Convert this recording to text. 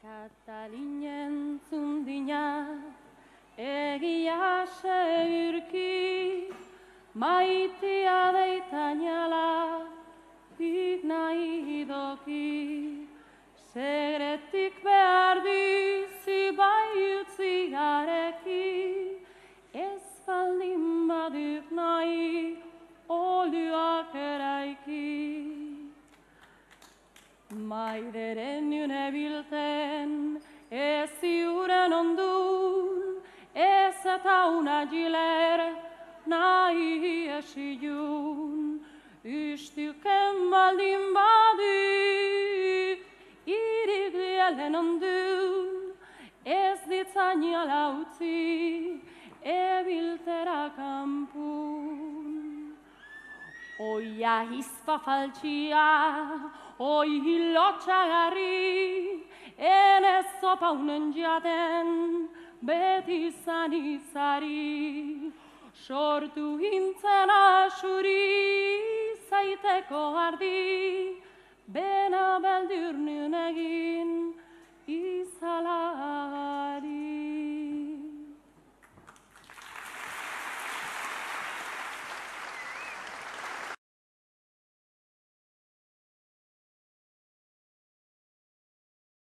Katalinen zundina, egia segurki, maitea deitainala, tik nahi doki. Segretik behar dizi bai utzi gareki, ez baldin baduk nahi, olioak eraiki. Maideren une bilten, ez ziuren ondun, ez eta una giler, nahi esilun. Üstüken baldin badu, irik dielen ondun, ez ditzainala utzi, ebiltera kanpun. Oia izpa faltxia, oi hilotxagarri, enez zopa unen jaten, beti zan izari. Sortu hintzen asuri, zaiteko ardi, bena beldur nuen egin,